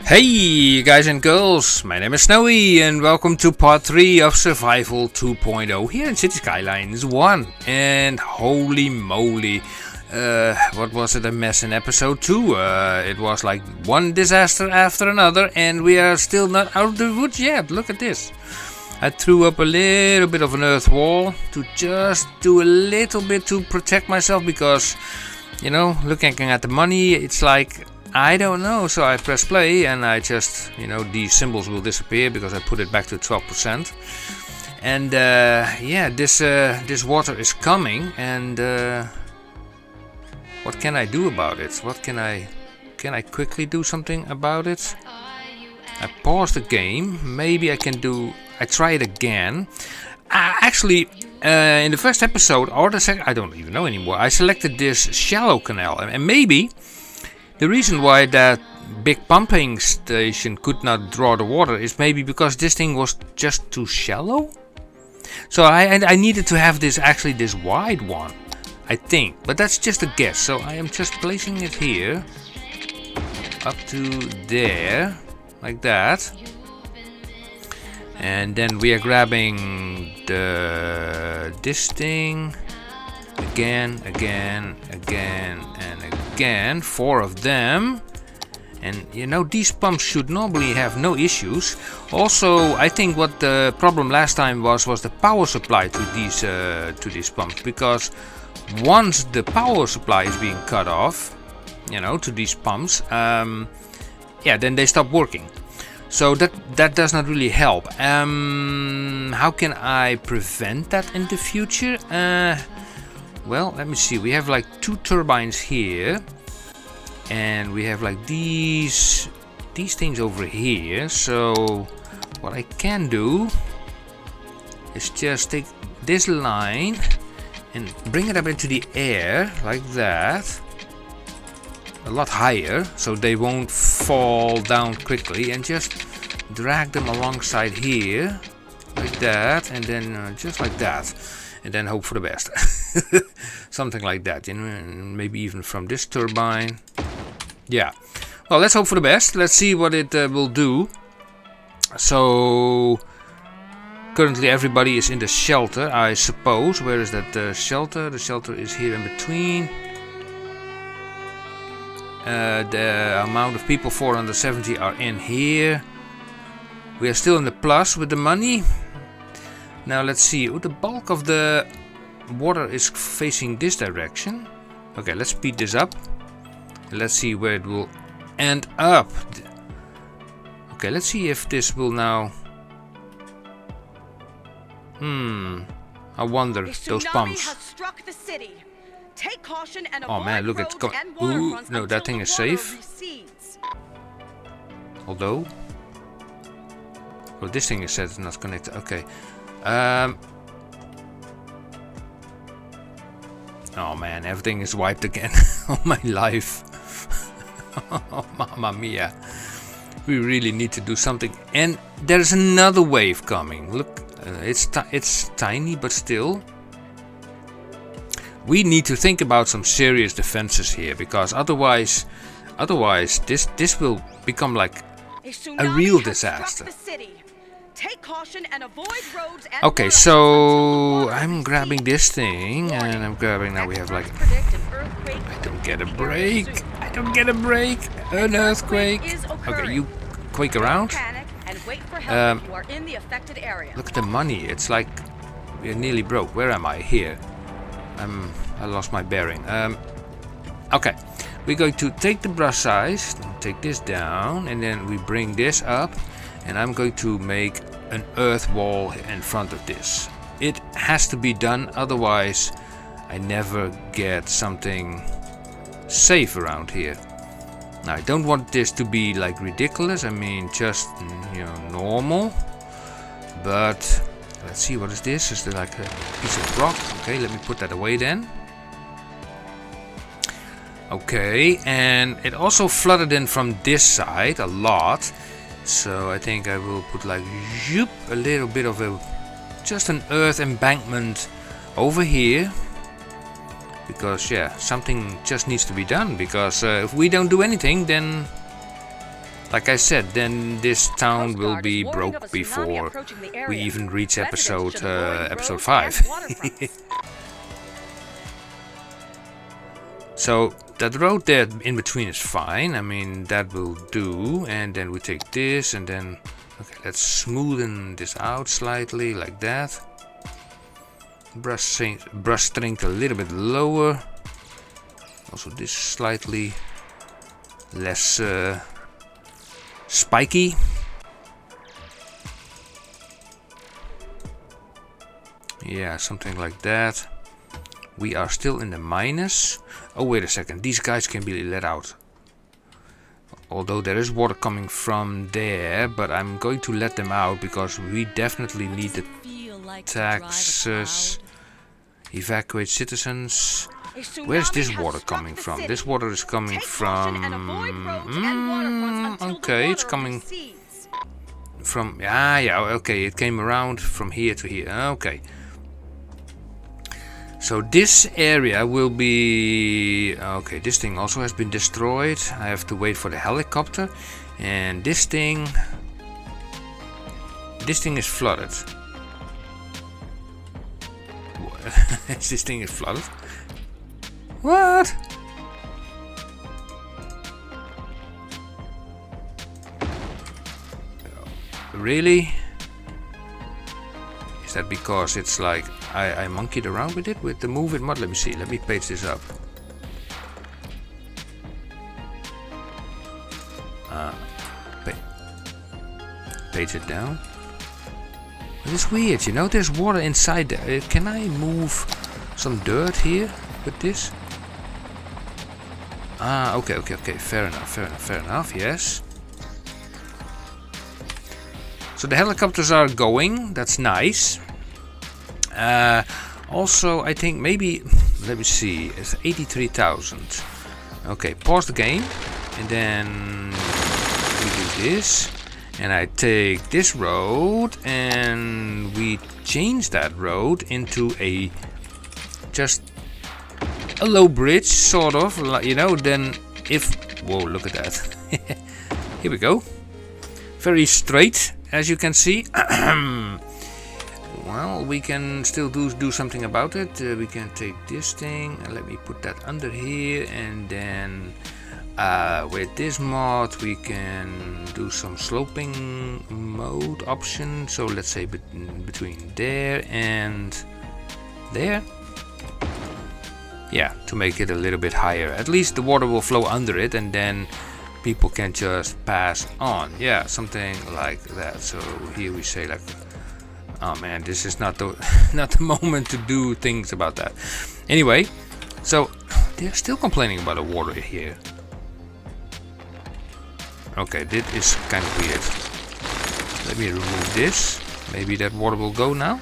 Hey guys and girls, my name is Snowy and welcome to part 3 of Survival 2.0 here in Cities Skylines 1. And holy moly, what was it, a mess in episode 2? It was like one disaster after another and we are still not out of the woods yet. Look at this. I threw up a little bit of an earth wall to just do a little bit to protect myself because, you know, looking at the money, it's like, I don't know. So I press play and I just, you know, these symbols will disappear because I put it back to 12%. And yeah, this water is coming and what can I do about it? Can I quickly do something about it? I pause the game. Maybe I try it again. Actually, in the first episode, or the second, I don't even know anymore, I selected this shallow canal. And maybe the reason why that big pumping station could not draw the water is maybe because this thing was just too shallow. So I needed to have this wide one, I think. But that's just a guess. So I am just placing it here, up to there, like that. And then we are grabbing this thing again, and again, 4 of them. And you know, these pumps should normally have no issues. Also, I think what the problem last time was the power supply to these pumps, because once the power supply is being cut off, you know, to these pumps, yeah, then they stop working. So that does not really help. How can I prevent that in the future? Well, let me see. We have like 2 turbines here, and we have like these things over here. So what I can do is just take this line and bring it up into the air like that, a lot higher, so they won't fall down quickly, and just drag them alongside here like that, and then just like that, and then hope for the best. Something like that, you know, and maybe even from this turbine. Yeah, well, let's hope for the best. Let's see what it will do. So currently everybody is in the shelter, I suppose. Where is that shelter? The shelter is here in between. The amount of people, 470, are in here. We are still in the plus with the money. Now let's see. Oh, the bulk of the water is facing this direction. Okay, let's speed this up. Let's see where it will end up. Okay, let's see if this will now... I wonder, those pumps. Has struck the city. Take caution and oh man, look, it's going. Ooh, no, that thing is safe. Although, well, this thing is said it's not connected. Okay. Oh man, everything is wiped again. Oh my life. Oh, mamma mia. We really need to do something. And there's another wave coming. Look, it's tiny, but still. We need to think about some serious defenses here, because otherwise this will become like a real disaster. Take caution and avoid roads and okay, so I'm grabbing this thing, and I'm grabbing, now we have like, I don't get a break, an earthquake. Okay, you quake around. Look at the money, it's like we're nearly broke. Where am I? Here. I lost my bearing. Okay, we're going to take the brush size, take this down, and then we bring this up, and I'm going to make an earth wall in front of this. It has to be done, otherwise I never get something safe around here. Now, I don't want this to be like ridiculous, I mean just, you know, normal, but let's see, what is this? Is there like a piece of rock? Okay, let me put that away then. Okay, and it also flooded in from this side a lot. So I think I will put like a little bit of just an earth embankment over here. Because yeah, something just needs to be done. Because if we don't do anything, then like I said, then this town will be broke before we even reach episode 5. So that road there in between is fine. I mean, that will do. And then we take this and then... Okay, let's smoothen this out slightly, like that. Brush strength a little bit lower. Also this slightly less spiky. Yeah, something like that. We are still in the minus. Oh, wait a second. These guys can be let out. Although there is water coming from there, but I'm going to let them out because we definitely need the taxes. Evacuate citizens. Where's this water coming from? This water is coming from... okay, it's coming from... yeah, okay, it came around from here to here. Okay. So this area will be... okay, this thing also has been destroyed. I have to wait for the helicopter. And this thing... this thing is flooded. This thing is flooded? What? Really? Is that because it's like I monkeyed around with it with the move it mod? Let me see. Let me page this up. Page it down. It's weird, you know. There's water inside there. Can I move some dirt here with this? Okay. Fair enough. Yes. So the helicopters are going. That's nice. Also, I think maybe... let me see. It's 83,000. Okay, pause the game. And then we do this. And I take this road. And we change that road into a... just a low bridge, sort of. You know, then if... whoa, look at that. Here we go. Very straight, as you can see. Well, we can still do something about it. We can take this thing and let me put that under here, and then with this mod we can do some sloping mode option. So let's say between there and there. Yeah, to make it a little bit higher. At least the water will flow under it, and then people can just pass on. Yeah, something like that. So here we say like, oh man, this is not the not the moment to do things about that. Anyway, so they're still complaining about the water here. Okay, this is kind of weird. Let me remove this. Maybe that water will go now.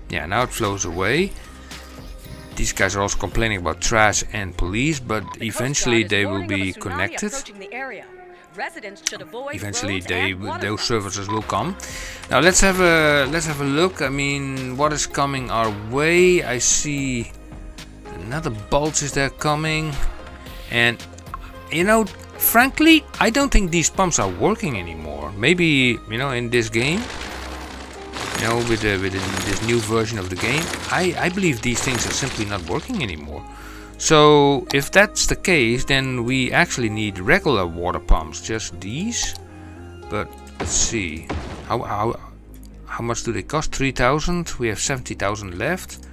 Yeah, now it flows away. These guys are also complaining about trash and police, but eventually they will be connected. Eventually those services will come. Now let's have a look. I mean, what is coming our way? I see another bulge is there coming, and you know, frankly, I don't think these pumps are working anymore. Maybe, you know, in this game, you know, with this new version of the game, I believe these things are simply not working anymore. So if that's the case, then we actually need regular water pumps, just these. But let's see, how much do they cost? 3,000. We have 70,000 left.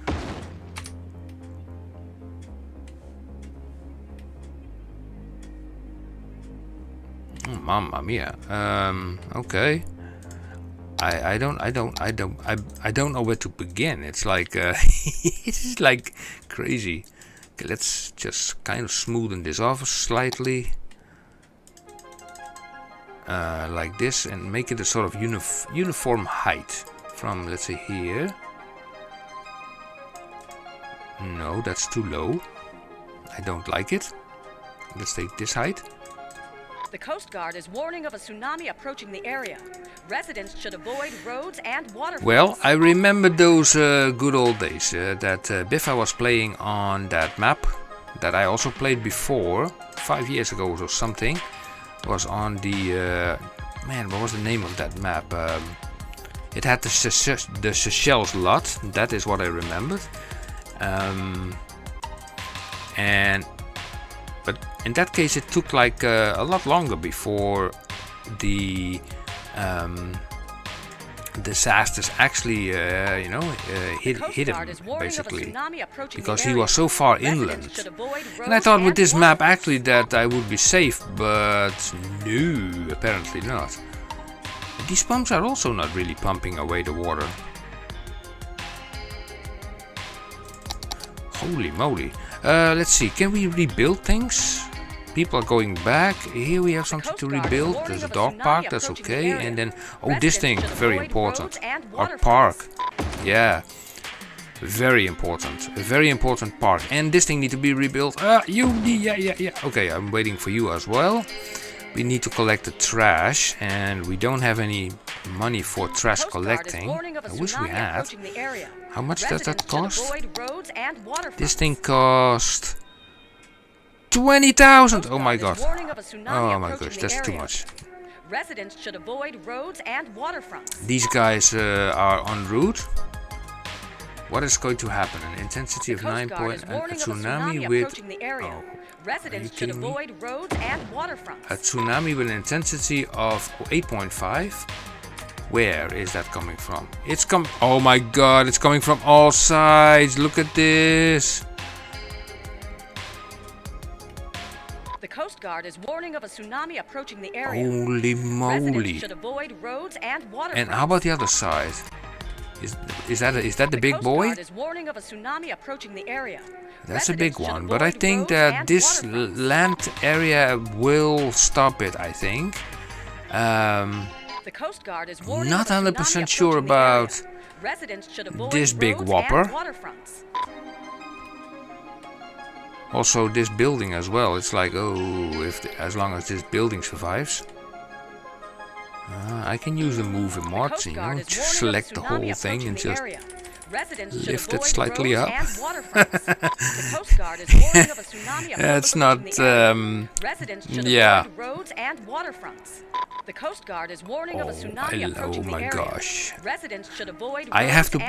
Oh, mamma mia. Okay. I don't know where to begin. It's like it's like crazy. Okay, let's just kind of smoothen this off slightly, like this, and make it a sort of uniform height from, let's say, here. No, that's too low. I don't like it. Let's take this height. The Coast Guard is warning of a tsunami approaching the area. Residents should avoid roads and waterfalls. Well, I remember those good old days that Biffa was playing on that map. that I also played before, 5 years ago or something, was on the man, what was the name of that map? It had the Seychelles lot. That is what I remembered. But in that case, it took like a lot longer before the disasters actually, hit him, basically, because he was so far inland. And I thought with this map actually that I would be safe, but no, apparently not. These pumps are also not really pumping away the water. Holy moly. Let's see, can we rebuild things? People are going back. Here we have something to rebuild. There's a dog park, that's okay. And then, oh, this thing, very important. Our park. Yeah. Very important. A very important park. And this thing needs to be rebuilt. Yeah. Okay, I'm waiting for you as well. We need to collect the trash, and we don't have any money for trash collecting. I wish we had. How much does that cost? This thing cost 20,000. Oh my god. Oh my gosh, that's too much. Residents should avoid roads and waterfronts. These guys are en route. What is going to happen? An intensity of 9 point and a tsunami with... Oh, residents should avoid roads and waterfronts. A tsunami with an intensity of 8.5? Where is that coming from? Oh my god, it's coming from all sides. Look at this. The Coast Guard is warning of a tsunami approaching the area. Holy moly. Residents should avoid roads and waterfronts. And how about the other side? Is that the big boy? Is warning of a tsunami approaching the area. That's a big one, but I think that this land area will stop it, I think. The Coast Guard is warning not 100% sure about this big whopper. Also this building as well. It's like, oh, as long as this building survives. I can use the move in mods, just select the whole thing and just lift it slightly up. It's not, yeah. The Coast Guard is warning of a tsunami approaching the area. Gosh. Residents should avoid I have to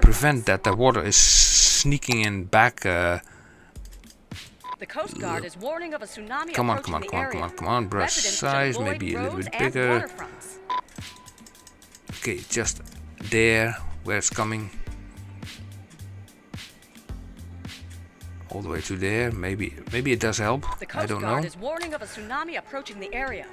prevent that the water is sneaking in back. The Coast Guard is warning of a tsunami come on, brush size, maybe a little bit bigger. Okay, just there, where it's coming. All the way to there, maybe it does help. I don't know. The Coast Guard is warning of a tsunami approaching the area.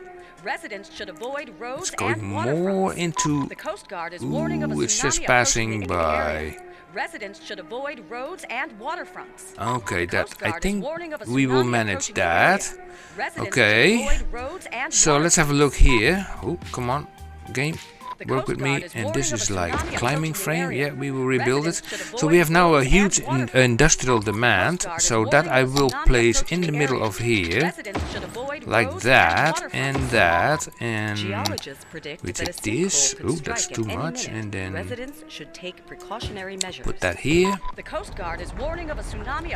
Residents should avoid roads it's going and more into. The Coast Guard is warning of a tsunami it's just passing by. Residents should avoid roads and waterfronts. Okay, I think we will manage that. Okay, so let's have a look here. Oh, come on, game. Work with me, and this is like a climbing frame. Yeah, we will rebuild it. So we have now a huge industrial demand, so that I will place in the middle of here, like that, and we take this. Oh, that's too much, and then put that here.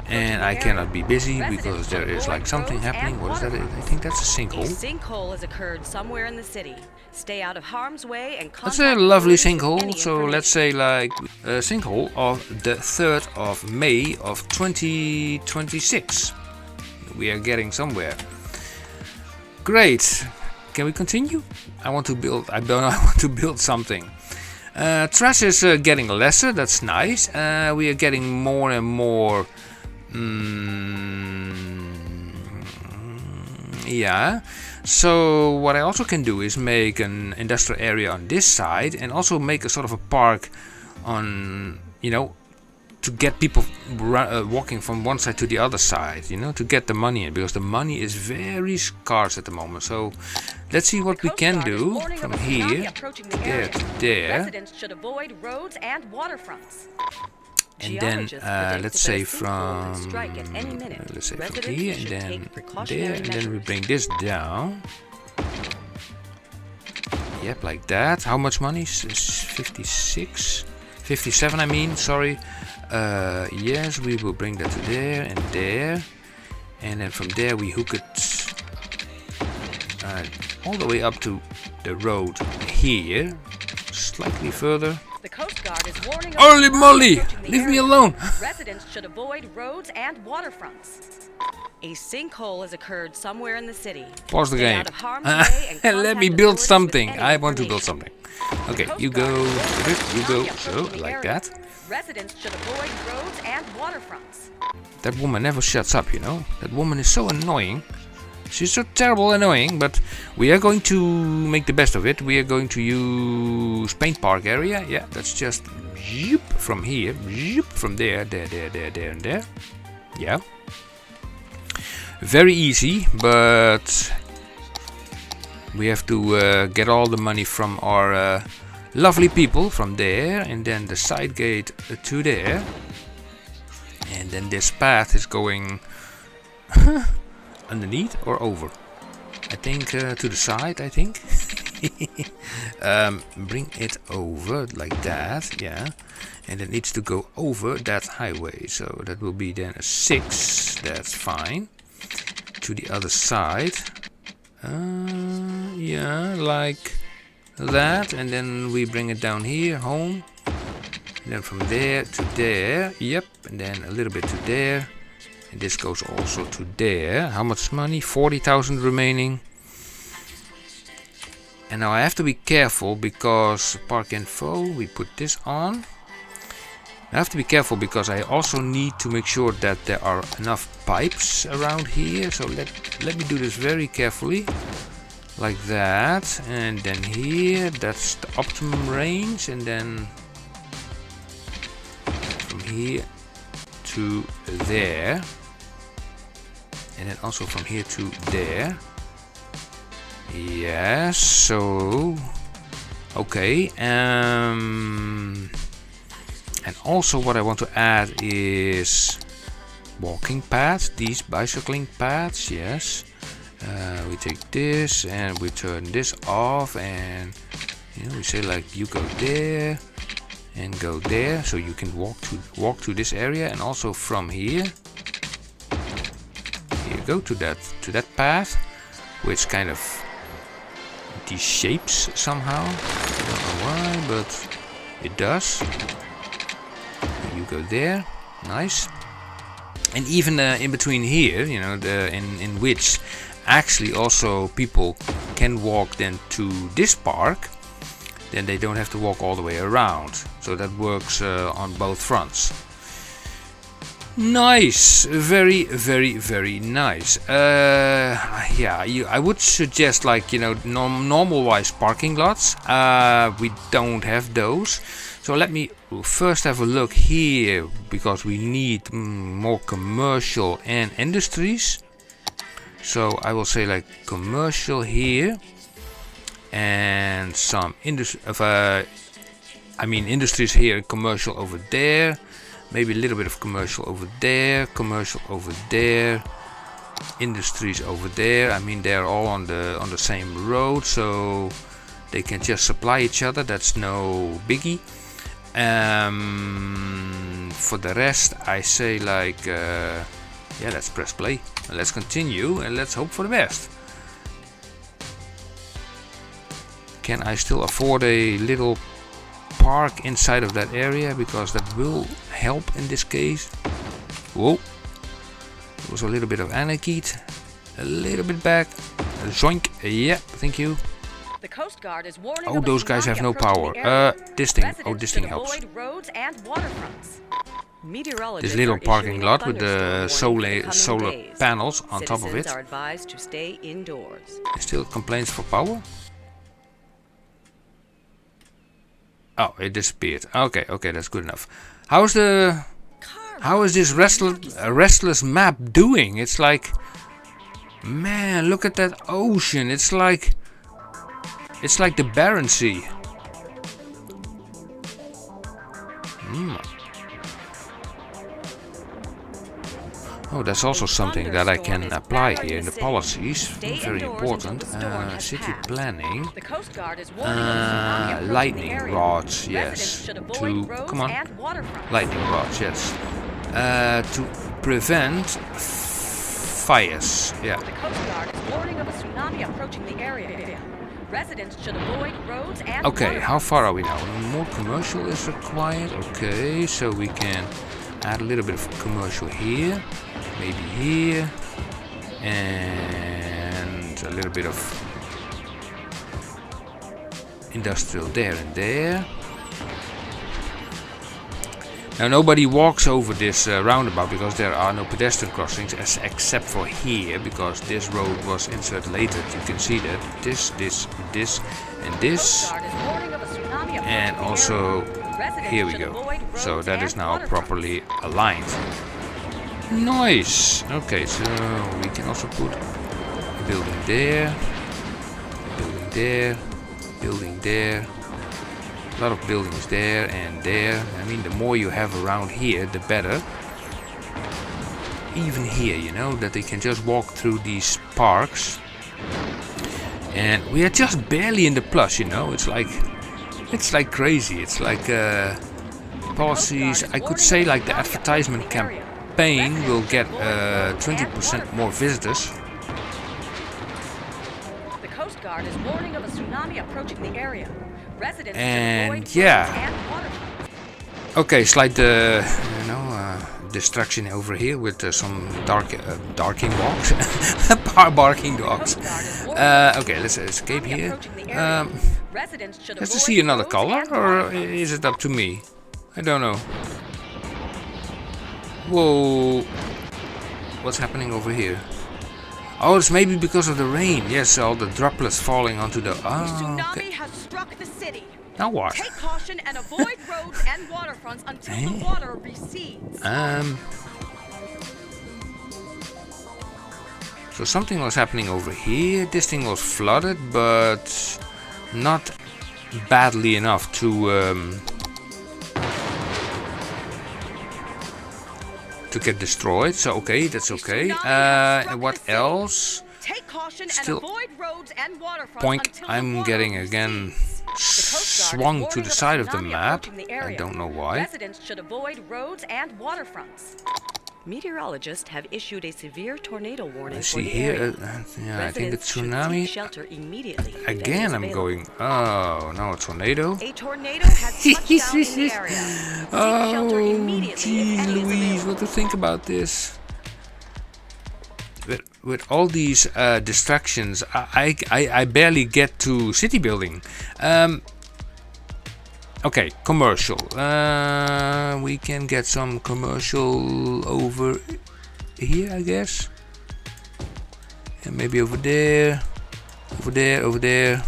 And I cannot be busy because there is like something happening. What is that? I think that's a sinkhole. A sinkhole has occurred somewhere in the city. Stay out of harm's way and that's a lovely sinkhole. So let's say like a sinkhole of the 3rd of May of 2026. We are getting somewhere. Great. Can we continue? I want to build. I want to build something. Trash is getting lesser. That's nice. We are getting more and more. Yeah. So what I also can do is make an industrial area on this side, and also make a sort of a park on, to get people walking from one side to the other side, to get the money in, because the money is very scarce at the moment. So let's see what we can do from here there to there. Residents should avoid roads and waterfronts. And then let's say from here, and then there, and then we bring this down. Yep, like that. How much money? Is 56, 57. I mean, sorry. Yes, we will bring that to there and there. And then from there we hook it all the way up to the road here. Slightly further. The Coast Guard is warning of Holy tsunamis moly! approaching the Leave me area. alone! Residents should avoid roads and waterfronts. A sinkhole has occurred somewhere in the city. Pause the Stay game. out of harm's way and Let me contact build authorities with something. any I want to build information. something. Okay, Coast you Guard go, is warning of you tsunami go, so approaching the like area. that. Residents should avoid roads and waterfronts. That woman never shuts up, you know. That woman is so annoying. She's so terrible annoying, but we are going to make the best of it. We are going to use paint park area. Yeah, that's just zoop from here, zoop from there, and there. Yeah. Very easy, but we have to get all the money from our lovely people from there, and then the side gate to there. And then this path is going underneath or over? I think to the side, I think. Bring it over like that, yeah. And it needs to go over that highway. So that will be then a 6, that's fine. To the other side. Yeah, like that. And then we bring it down here, home. And then from there to there, yep. And then a little bit to there. And this goes also to there. How much money? 40,000 remaining. And now I have to be careful because park info, we put this on. I have to be careful because I also need to make sure that there are enough pipes around here. So let me do this very carefully. Like that. And then here, that's the optimum range. And then from here to there. And then also from here to there. Yes, so okay. And also what I want to add is walking paths, these bicycling paths, yes. We take this and we turn this off, and you know, we say like you go there and go there, so you can walk to this area, and also from here you go to that path, which kind of these shapes somehow. I don't know why, but it does. You go there, nice. And even in between here, you know, in which actually also people can walk then to this park, then they don't have to walk all the way around. So that works on both fronts. Nice, very, very, very nice. Yeah, I would suggest, like, you know, normal-wise parking lots. We don't have those. So let me first have a look here, because we need more commercial and industries. So I will say like commercial here, and some industries here, commercial over there. Maybe a little bit of commercial over there, industries over there. I mean, they're all on the same road, so they can just supply each other. That's no biggie. For the rest, I say like, yeah, let's press play and let's continue and let's hope for the best. Can I still afford a little park inside of that area, because that will help in this case. Whoa, there was a little bit of anarchy, a little bit back, zoink, yeah, thank you. The Coast Guard is warning Oh, of a those guys have tsunami no approaching the power. area. This thing, Residents oh, this thing should helps. avoid roads and waterfronts. Meteorologists This little are parking issuing a lot with the thunderstorm warning for the solar coming days. panels on top of it. Citizens are advised to stay indoors. Still complaints for power. Oh, it disappeared. Okay, okay, that's good enough. How is this restless map doing? It's like, man, look at that ocean. It's like the Barents Sea. Oh, that's also something that I can apply here in the policies. Very important. City planning. The Coast Guard is warning of a tsunami approaching the Lightning area. rods, Residents yes. should avoid To roads come on, and waterfronts. lightning rods, yes. To prevent fires. Yeah. The Coast Guard is warning of a tsunami approaching the area. Residents should avoid roads and Okay, how far are we now? More commercial is required. Okay, so we can add a little bit of commercial here, maybe here, and a little bit of industrial there and there. Now nobody walks over this roundabout because there are no pedestrian crossings except for here, because this road was inserted later. You can see that this, and this, and also here we go. So that is now properly aligned. Nice. Okay, so we can also put a building there, building there, building there. A lot of buildings there and there. I mean, the more you have around here, the better. Even here, you know, that they can just walk through these parks. And we are just barely in the plus, you know. It's like crazy. It's like policies. I could say like the advertisement campaign will get 20% more visitors. The Coast Guard is warning of a tsunami approaching the area. And yeah, okay, slight distraction over here with some barking dogs. Barking dogs. Okay, let's escape here. Let's just see another color, or is it up to me? I don't know. Whoa, what's happening over here? Oh, it's maybe because of the rain. Yes, all the droplets falling onto the. Tsunami has struck the city. Now what? Take caution and avoid roads and waterfronts until the water recedes. So something was happening over here. This thing was flooded, but not badly enough to get destroyed. So okay, that's okay. And what else? Still, point. I'm getting again swung to the side of the map. I don't know why. Residents should avoid roads and waterfronts. Meteorologists have issued a severe tornado warning. I see here. Yeah, I think the tsunami. Shelter immediately. Again, I'm going. Oh no, a tornado. A tornado has touched down in the area. Oh, gee, Louise, what to think about this? With all these distractions, I barely get to city building. Okay, commercial. We can get some commercial over here, I guess. And maybe over there. Over there, over there.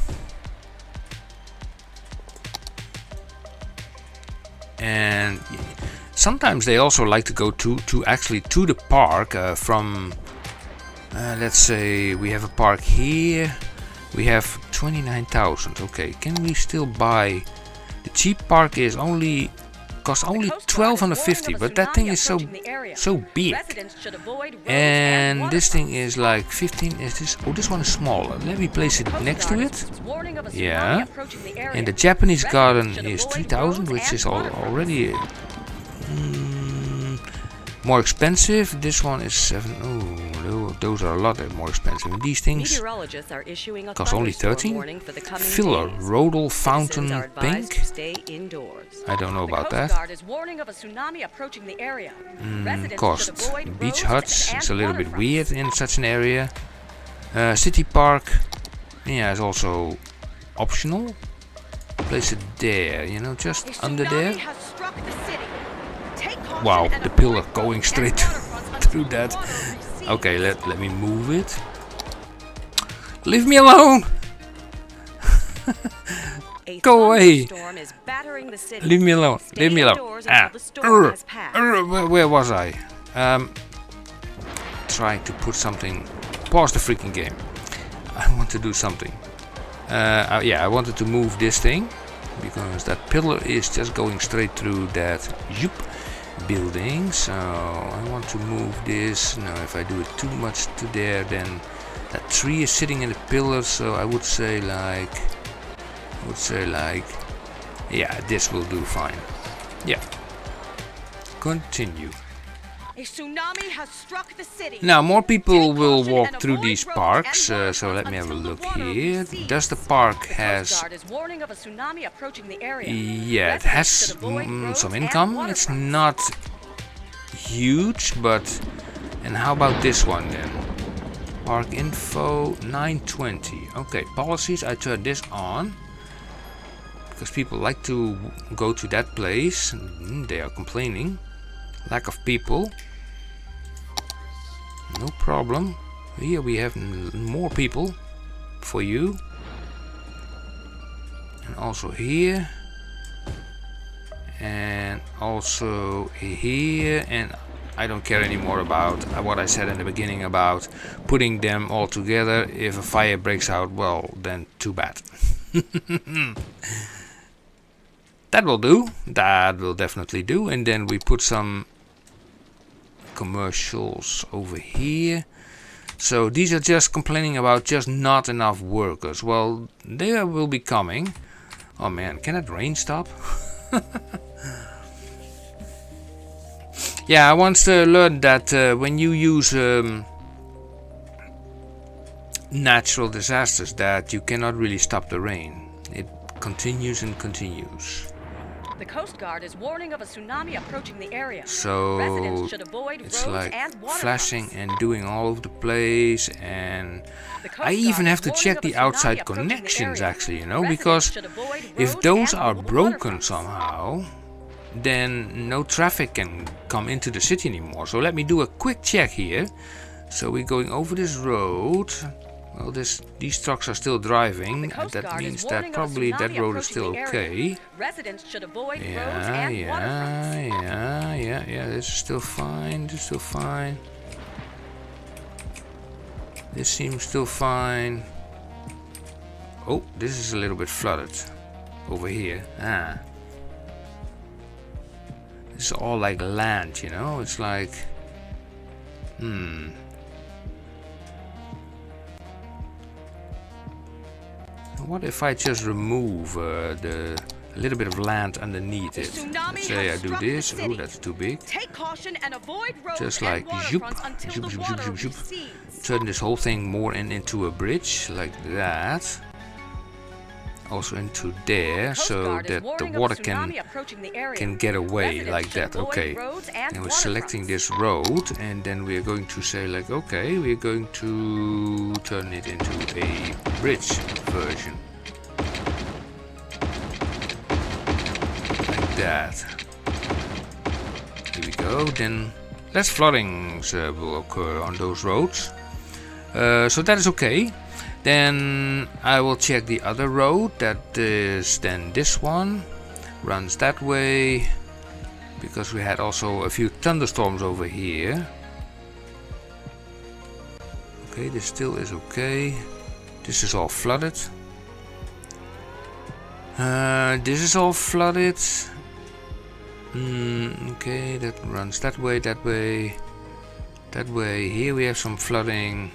And sometimes they also like to go to the park from... let's say we have a park here. We have 29,000. Okay, can we still buy? The cheap park costs only 1,250, but that thing is so big. And this thing is like 15. Is this? Oh, this one is smaller. Let me place it next to it. Yeah. And the Japanese garden is 3,000, which is already more expensive. This one is 7. Oh, those are a lot more expensive. And these things cost only 13. Filler, Rodal Fountain Pink. I don't know about that. Cost. Beach huts. It's a little bit weird in such an area. City Park. Yeah, it's also optional. Place it there, you know, just under there. Wow, the pillar going straight through that. Okay, let me move it. Leave me alone! Go away! Leave me alone. Leave me alone. Where was I? Trying to put something. Pause the freaking game. I want to do something. Yeah, I wanted to move this thing because that pillar is just going straight through that building. So I want to move this. Now, if I do it too much to there, then that tree is sitting in the pillar. So I would say like, yeah, this will do fine. Yeah. Continue. A tsunami has struck the city. Now more people Take will caution walk and through avoid these roads parks, and so let me have a waterfronts look until the water here. recedes. Does the park The Coast has... Guard is warning of a tsunami approaching the area. Yeah, it Residents has should avoid roads some and income. It's waterfronts. not huge, but... And how about this one then? Park info 920. Okay, policies, I turn this on. Because people like to go to that place. They are complaining. Lack of people. No problem. Here we have more people for you. And also here. And also here. And I don't care anymore about what I said in the beginning about putting them all together. If a fire breaks out, well, then too bad. That will do. That will definitely do. And then we put some commercials over here. So these are just complaining about just not enough workers. Well, they will be coming. Oh man, can that rain stop? Yeah, I once learned that when you use natural disasters, that you cannot really stop the rain. It continues and continues. The Coast Guard is warning of a tsunami approaching the area. So Residents should avoid it's roads like and waterfronts. flashing and doing all over the place, and The Coast I even Guard have is to warning check of a the tsunami outside approaching the connections area. actually, you know, Residents because should avoid if roads those and are broken waterfronts. somehow, then no traffic can come into the city anymore. So let me do a quick check here. So we're going over this road. Well, these trucks are still driving. That means that probably that road is still okay. Residents should avoid roads Yeah, and waterfronts. yeah. This is still fine. This is still fine. This seems still fine. Oh, this is a little bit flooded over here. It's all like land, you know. It's like, What if I just remove a little bit of land underneath it? Let's say I do this. Oh, that's too big. Take caution and avoid roads Just and like zoop, waterfronts until zoop, the zoop, water zoop, zoop, zoop. recedes. Turn this whole thing more into a bridge, like that. Also into there, so that the water can get away like that. Okay, and we're selecting this road, and then we're going to say like, okay, we're going to turn it into a bridge version, like that. Here we go. Then less floodings will occur on those roads, so that is okay. Then I will check the other road, that is then this one, runs that way, because we had also a few thunderstorms over here. Okay, this still is okay. This is all flooded. This is all flooded. Okay, that runs that way, that way, that way. Here we have some flooding.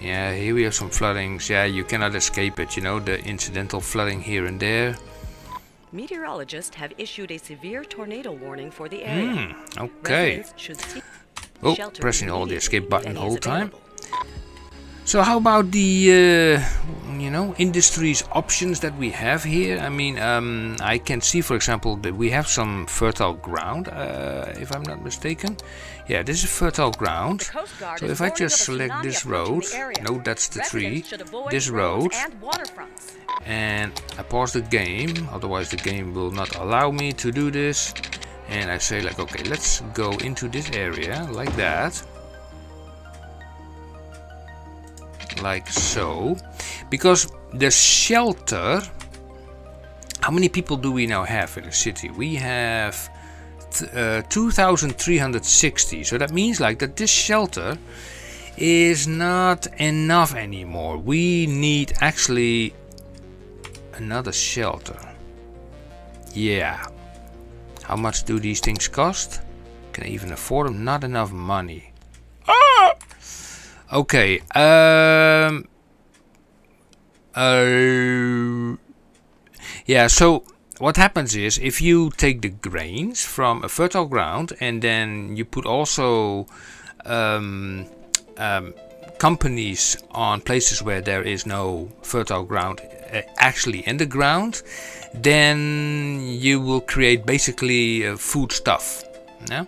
Yeah, here we have some floodings. Yeah, you cannot escape it, you know, the incidental flooding here and there. Meteorologists have issued a severe tornado warning for the area. Okay. Residents should seek Oh, shelter pressing all the escape button the immediately whole if any is time. available. So how about the, you know, industries options that we have here? I mean, I can see, for example, that we have some fertile ground, if I'm not mistaken. Yeah, this is fertile ground. So if I just select this road, no, that's the tree, this road, and I pause the game, otherwise the game will not allow me to do this. And I say like, okay, let's go into this area, like that. Like so, because the shelter, how many people do we now have in the city? We have 2,360, so that means like that this shelter is not enough anymore. We need actually another shelter. Yeah, how much do these things cost? Can I even afford them? Not enough money. Okay, yeah, so what happens is, if you take the grains from a fertile ground and then you put also companies on places where there is no fertile ground actually in the ground, then you will create basically food stuff. Yeah.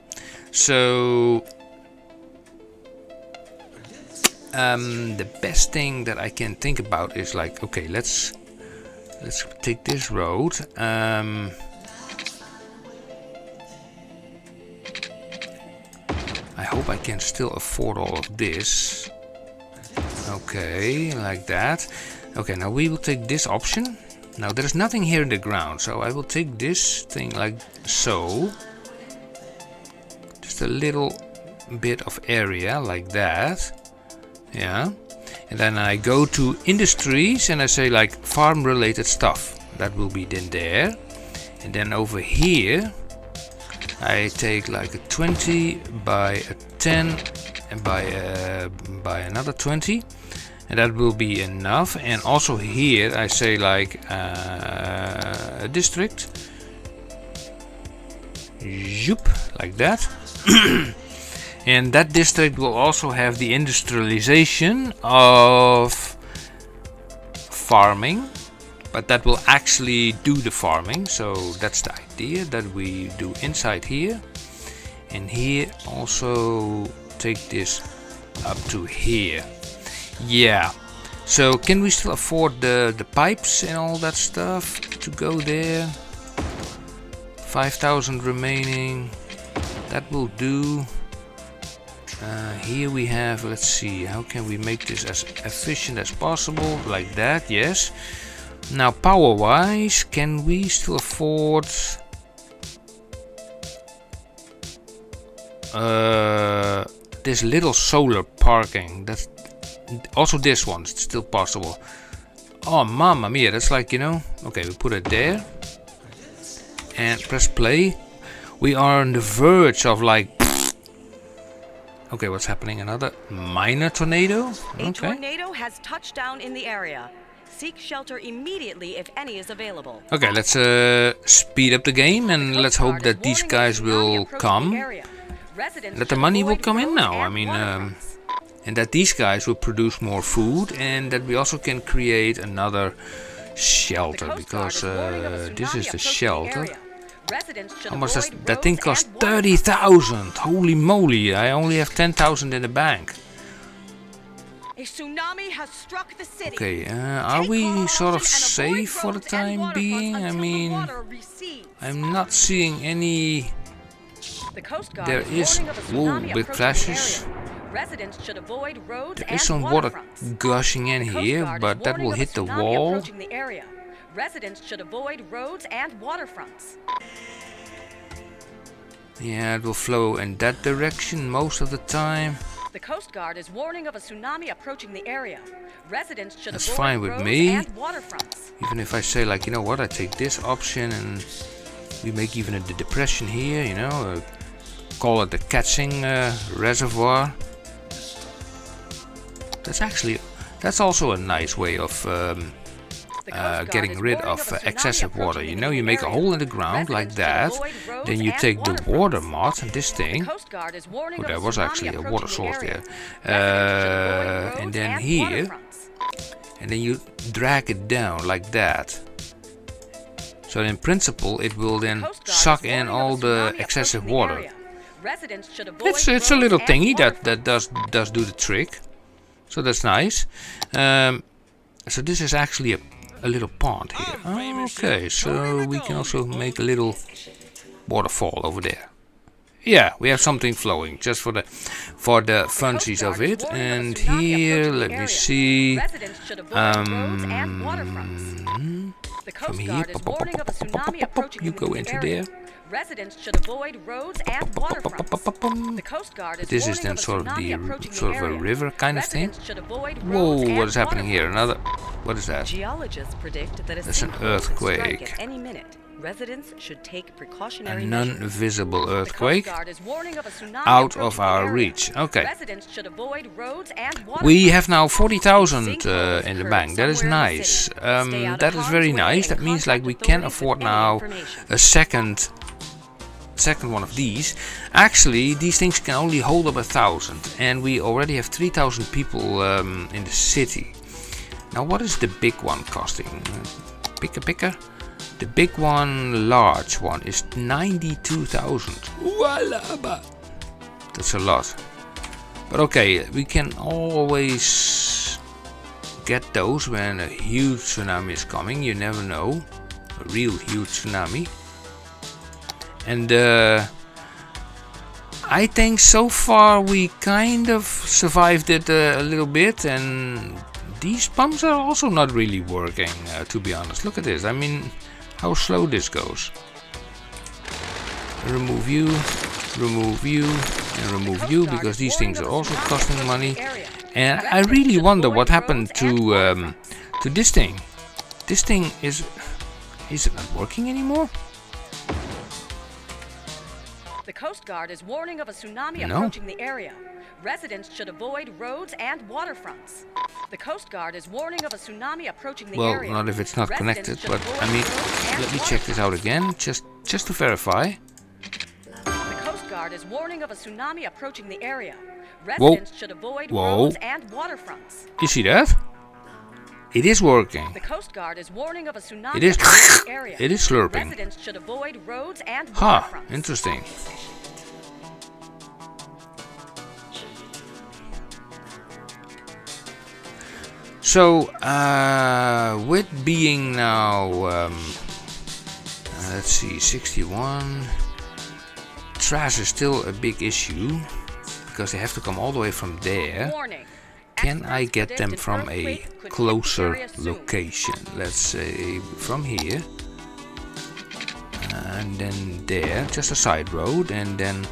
So the best thing that I can think about is like, okay, let's take this road. I hope I can still afford all of this. Okay, like that. Okay, now we will take this option. Now there's nothing here in the ground, so I will take this thing like so. Just a little bit of area like that. Yeah. And then I go to industries and I say like farm related stuff. That will be then there. And then over here I take like a 20 by a 10 and by another 20, and that will be enough. And also here I say like a district, zoop, like that. And that district will also have the industrialization of farming, but that will actually do the farming. So that's the idea that we do inside here. And here also take this up to here. Yeah. So can we still afford the pipes and all that stuff to go there? 5,000 remaining. That will do. Here we have, let's see, how can we make this as efficient as possible? Like that, yes. Now power wise, can we still afford this little solar parking? That's also, this one's still possible. Oh mamma mia, that's like, you know. Okay, we put it there and press play. We are on the verge of like, okay, what's happening? Another minor tornado? A tornado has touched down in the area. Seek shelter immediately if any is available. Okay, let's speed up the game and let's hope that these guys will come. That the money will come in now. I mean, and that these guys will produce more food, and that we also can create another shelter, because this is the shelter. How much does that thing cost? 30,000! Holy moly! I only have 10,000 in the bank. A tsunami has struck the city. Okay, are we sort of safe for the time being? I mean, I'm not seeing any. There is, whoa, big flashes. There is some water gushing in here, but that will hit the wall. Residents should avoid roads and waterfronts. Yeah, it will flow in that direction most of the time. The Coast Guard is warning of a tsunami approaching the area. Residents should That's avoid fine with roads me. and waterfronts. Even if I say like, you know what, I take this option and we make even a depression here, you know, call it the catching reservoir. That's also a nice way of getting rid of excessive water. You know, you make a hole in the ground like that, then you take the water mod, this thing, oh, there was actually a water source there, and then here, and then you drag it down like that. So in principle it will then suck in all the excessive water. It's a little thingy that does do the trick. So that's nice. So this is actually a little pond here. Okay, so we can also make a little waterfall over there. Yeah, we have something flowing just for the funsies of it. And here, let me see. From here, you go into there. Residents should avoid roads and waterfronts. The Coast Guard is this is then sort of a river kind of thing. Whoa, what is happening here? Another, what is that? Geologists predict that that's an earthquake. at any minute. Residents should take precautionary A measures. non-visible The Coast earthquake Guard is warning of a tsunami out of approaching the our area. reach. Okay. Residents should avoid roads and We waterfronts. have now 40,000 Sinkholes in the occurred bank. That is somewhere in the nice. city. Stay out of That is harm's very way nice. and That means like we contact can authorities afford with any now information. a second one of these. Actually, these things can only hold up 1,000, and we already have 3,000 people in the city. Now, what is the big one costing? Picker. The big one, large one, is 92,000. That's a lot. But okay, we can always get those when a huge tsunami is coming. You never know. A real huge tsunami. And I think so far we kind of survived it a little bit, and these pumps are also not really working, to be honest. Look at this. I mean, how slow this goes. Remove you, and remove you, because these things are also costing money. And I really wonder what happened to this thing. This thing is it not working anymore? The Coast Guard is warning of a tsunami approaching the area. Residents should avoid roads and waterfronts. The Coast Guard is warning of a tsunami approaching the area. Well, not if it's not connected, but I mean, let me check this out again, just to verify. The Coast Guard is warning of a tsunami approaching the area. Residents should avoid roads and waterfronts. You see that? It is working. The Coast Guard is warning of a tsunami It is. approaching the area. It is slurping. Residents should avoid roads and Ha! waterfronts. Interesting. So, with being now, let's see, 61, trash is still a big issue because they have to come all the way from there. Warning. Can I get Experts them predict from an a earthquake could hit the closer area soon. location? Let's say from here, and then there, just a side road, and then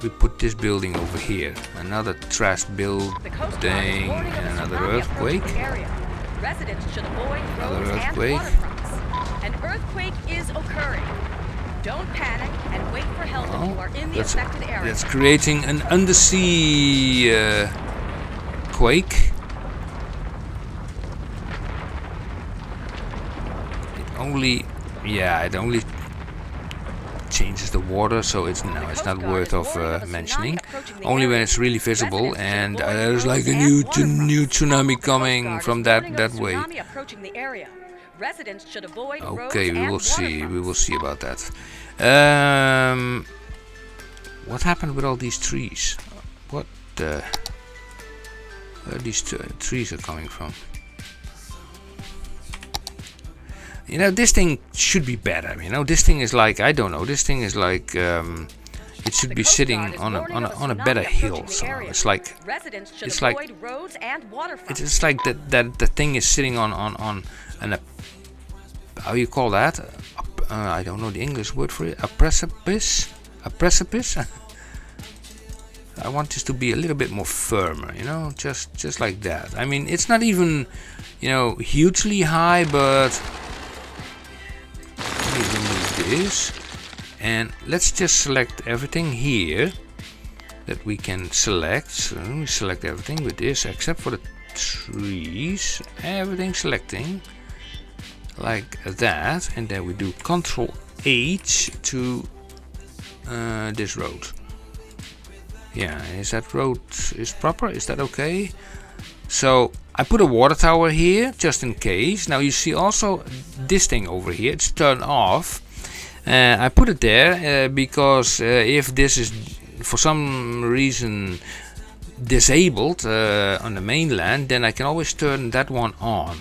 we put this building over here. Another trash building, The Coast Guard is and warning of a another tsunami approaching earthquake. the area. Residents should avoid Another roads earthquake. and waterfronts. An earthquake is occurring. Don't panic and wait for help if you are in the affected area. That's creating an undersea quake. It only changes the water, so it's not worth of mentioning. Only when it's really visible, and there's like a new tsunami coming from that way. Okay, we will see. We will see about that. What happened with all these trees? What where these trees are coming from? You know, this thing should be better. You know, this thing is like, I don't know. This thing is like it should be sitting on a better hill. So it's like it's like that the thing is sitting on an how you call that? I don't know the English word for it. A precipice. A precipice. I want this to be a little bit more firmer, you know, just like that. I mean, it's not even, you know, hugely high, but let me remove this, and let's just select everything here that we can select. So we select everything with this, except for the trees. Everything selecting like that, and then we do Ctrl H to this road. Yeah, is that road is proper? Is that okay? So I put a water tower here just in case. Now you see also this thing over here. It's turned off. I put it there because if this is for some reason disabled on the mainland, then I can always turn that one on.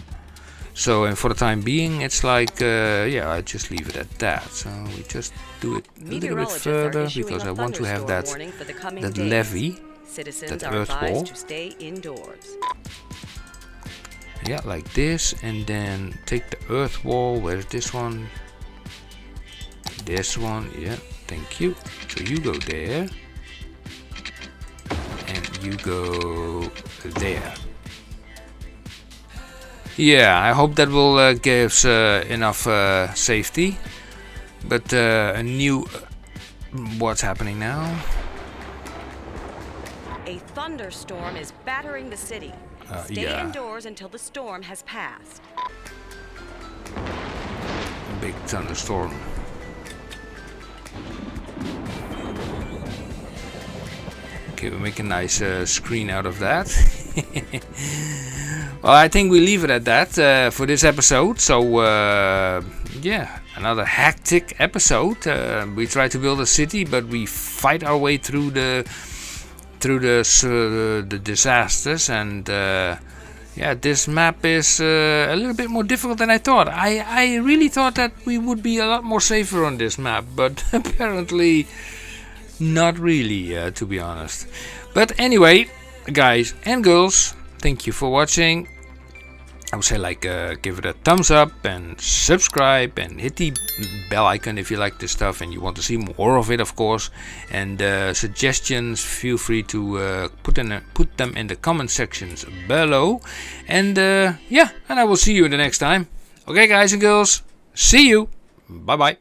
So, and for the time being, it's like, yeah, I just leave it at that. So we just do it a little bit further because I want to have that levee, that earth wall. To stay indoors. Yeah, like this, and then take the earth wall. Where's this one? This one, yeah, thank you. So you go there, and you go there. Yeah, I hope that will give us enough safety. But a new... what's happening now? A thunderstorm is battering the city. Stay yeah. indoors until the storm has passed. A big thunderstorm. Okay, we make a nice screen out of that. Well, I think we leave it at that for this episode. So, yeah, another hectic episode. We try to build a city, but we fight our way through the disasters. And yeah, this map is a little bit more difficult than I thought. I really thought that we would be a lot more safer on this map, but apparently not really, to be honest. But anyway, guys and girls, thank you for watching. I would say give it a thumbs up and subscribe and hit the bell icon if you like this stuff and you want to see more of it, of course. And suggestions, feel free to put them in the comment sections below. And yeah, and I will see you in the next time. Okay, guys and girls, see you. Bye bye.